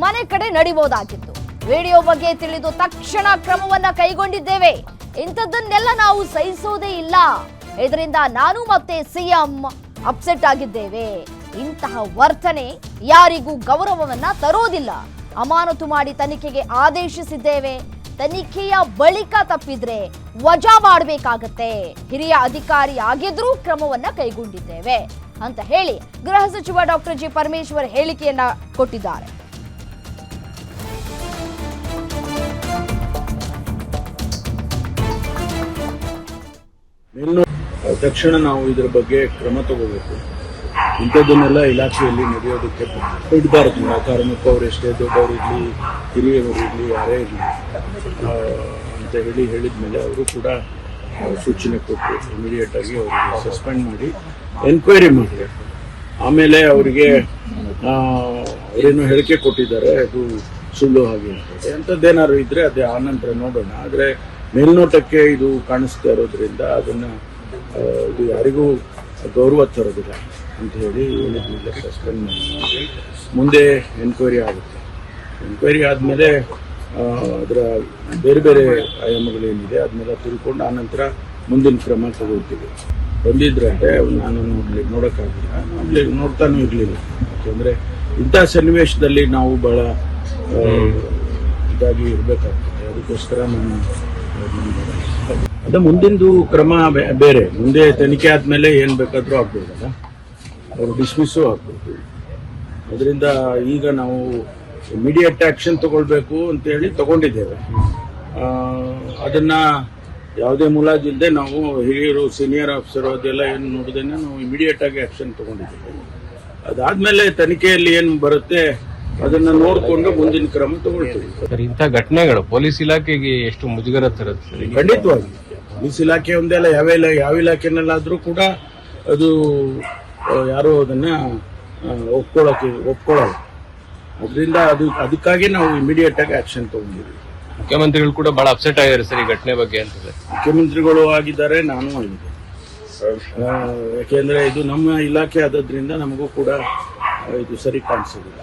ಮನೆ ಕಡೆ ನಡಿಬಹುದಾಗಿತ್ತು. ವಿಡಿಯೋ ಬಗ್ಗೆ ತಿಳಿದು ತಕ್ಷಣ ಕ್ರಮವನ್ನ ಕೈಗೊಂಡಿದ್ದೇವೆ. ಇಂಥದ್ದನ್ನೆಲ್ಲ ನಾವು ಸಹಿಸೋದೇ ಇಲ್ಲ. ಇದರಿಂದ ನಾನು ಮತ್ತೆ ಸಿಎಂ ಅಪ್ಸೆಟ್ ಆಗಿದ್ದೇವೆ. ಇಂತಹ ವರ್ತನೆ ಯಾರಿಗೂ ಗೌರವವನ್ನ ತರೋದಿಲ್ಲ. ಅಮಾನತು ಮಾಡಿ ತನಿಖೆಗೆ ಆದೇಶಿಸಿದ್ದೇವೆ. ತನಿಖೆಯ ಬಳಿಕ ತಪ್ಪಿದ್ರೆ ವಜಾ ಮಾಡಬೇಕಾಗತ್ತೆ. ಹಿರಿಯ ಅಧಿಕಾರಿ ಆಗಿದ್ರೂ ಕ್ರಮವನ್ನ ಕೈಗೊಂಡಿದ್ದೇವೆ ಅಂತ ಹೇಳಿ ಗೃಹ ಸಚಿವ ಡಾಕ್ಟರ್ ಜಿ ಪರಮೇಶ್ವರ್ ಹೇಳಿಕೆಯನ್ನ ಕೊಟ್ಟಿದ್ದಾರೆ. ತಕ್ಷಣ ನಾವು ಇದರ ಬಗ್ಗೆ ಕ್ರಮ ತಗೋಬೇಕು. ಇಂಥದ್ದನ್ನೆಲ್ಲ ಇಲಾಖೆಯಲ್ಲಿ ನಡೆಯೋದಕ್ಕೆ ಬಿಡಬಾರ್ದು. ಆ ಕಾರಣಕ್ಕೂ ಅವರು ಎಷ್ಟೇ ದೊಡ್ಡವರಿರಲಿ, ಹಿರಿಯವರು ಇರಲಿ, ಯಾರೇ ಇರಲಿ ಅಂತ ಹೇಳಿದ ಮೇಲೆ ಅವರು ಕೂಡ ಸೂಚನೆ ಕೊಟ್ಟು ಇಮಿಡಿಯೇಟ್ ಆಗಿ ಅವರಿಗೆ ಸಸ್ಪೆಂಡ್ ಮಾಡಿ ಎನ್ಕ್ವೈರಿ ಮಾಡಿ, ಆಮೇಲೆ ಅವರಿಗೆ ಅವರೇನು ಹೇಳಿಕೆ ಕೊಟ್ಟಿದ್ದಾರೆ ಅದು ಸುಳ್ಳು ಹಾಗೆ ಅಂಥದ್ದೇನಾದ್ರು ಇದ್ರೆ ಅದೇ ಆನಂತರ ನೋಡೋಣ. ಆದರೆ ಮೇಲ್ನೋಟಕ್ಕೆ ಇದು ಕಾಣಿಸ್ತಾ ಇರೋದ್ರಿಂದ ಅದನ್ನು ಇದು ಯಾರಿಗೂ ಗೌರವ ತರೋದಿಲ್ಲ ಅಂತ ಹೇಳಿ ಹೇಳಿದ್ಮೇಲೆ ಸಸ್ಪೆಂಡ್ ಮಾಡಿ ಮುಂದೆ ಎನ್ಕ್ವೈರಿ ಆಗುತ್ತೆ. ಎನ್ಕ್ವೈರಿ ಆದಮೇಲೆ ಅದರ ಬೇರೆ ಬೇರೆ ಆಯಾಮಗಳೇನಿದೆ ಅದನ್ನೆಲ್ಲ ತಿಳ್ಕೊಂಡು ಆನಂತರ ಮುಂದಿನ ಕ್ರಮ ತಗೊಳ್ತೀವಿ. ಬಂದಿದ್ರಂತೆ ನಾನು ನೋಡೋಕ್ಕಾಗಿಲ್ಲ, ನೋಡ್ತಾನೂ ಇರಲಿಲ್ಲ. ಯಾಕೆಂದರೆ ಇಂಥ ಸನ್ನಿವೇಶದಲ್ಲಿ ನಾವು ಭಾಳ ಇದಾಗಿ ಇರಬೇಕಾಗ್ತದೆ. ಅದಕ್ಕೋಸ್ಕರ ನಾನು ಅದು ಮುಂದಿಂದು ಕ್ರಮ ಬೇರೆ. ಮುಂದೆ ತನಿಖೆ ಆದಮೇಲೆ ಏನು ಬೇಕಾದರೂ ಆಗ್ಬೋದಲ್ಲ, ಅವರು ಡಿಸ್ಮಿಸ್ಸು ಆಗ್ಬೋದು. ಅದರಿಂದ ಈಗ ನಾವು ಇಮಿಡಿಯೇಟ್ ಆ್ಯಕ್ಷನ್ ತಗೊಳ್ಬೇಕು ಅಂತೇಳಿ ತಗೊಂಡಿದ್ದೇವೆ. ಅದನ್ನು ಯಾವುದೇ ಮುಲಾಜಿಲ್ಲದೆ ನಾವು ಹಿರಿಯರು, ಸೀನಿಯರ್ ಆಫೀಸರು ಅದೆಲ್ಲ ಏನು ನೋಡಿದೇನೆ ನಾವು ಇಮಿಡಿಯೇಟ್ ಆಗಿ ಆ್ಯಕ್ಷನ್ ತಗೊಂಡಿದ್ದೇವೆ. ಅದಾದಮೇಲೆ ತನಿಖೆಯಲ್ಲಿ ಏನು ಬರುತ್ತೆ ಅದನ್ನ ನೋಡಿಕೊಂಡು ಮುಂದಿನ ಕ್ರಮ ತಗೊಳ್ತೀವಿ. ಸರ್, ಇಂಥ ಘಟನೆಗಳು ಪೊಲೀಸ್ ಇಲಾಖೆಗೆ ಎಷ್ಟು ಮುಜುಗರ ತರುತ್ತೆ? ಖಂಡಿತವಾಗಿ ಪೊಲೀಸ್ ಇಲಾಖೆ ಒಂದೇ ಅಲ್ಲ, ಯಾವ ಇಲಾಖೆನಲ್ಲಾದರೂ ಕೂಡ ಅದು ಯಾರು ಅದನ್ನ ಒಪ್ಕೊಳ್ಳಲ್ಲ. ಅದರಿಂದ ಅದಕ್ಕಾಗಿ ನಾವು ಇಮಿಡಿಯೇಟ್ ಆಗಿ ಆಕ್ಷನ್ ತಗೊಂಡಿದ್ದೀವಿ. ಮುಖ್ಯಮಂತ್ರಿಗಳು ಕೂಡ ಬಹಳ ಅಪ್ಸೆಟ್ ಆಗಿದ್ದಾರೆ ಸರ್ ಈ ಘಟನೆ ಬಗ್ಗೆ ಅಂತಂದ್ರೆ. ಮುಖ್ಯಮಂತ್ರಿಗಳು ಆಗಿದ್ದಾರೆ, ನಾನು ಆಗಿದೆ. ಯಾಕೆಂದ್ರೆ ಇದು ನಮ್ಮ ಇಲಾಖೆ ಆದದ್ರಿಂದ ನಮಗೂ ಕೂಡ ಇದು ಸರಿ ಕಾಣಿಸೋದಿಲ್ಲ.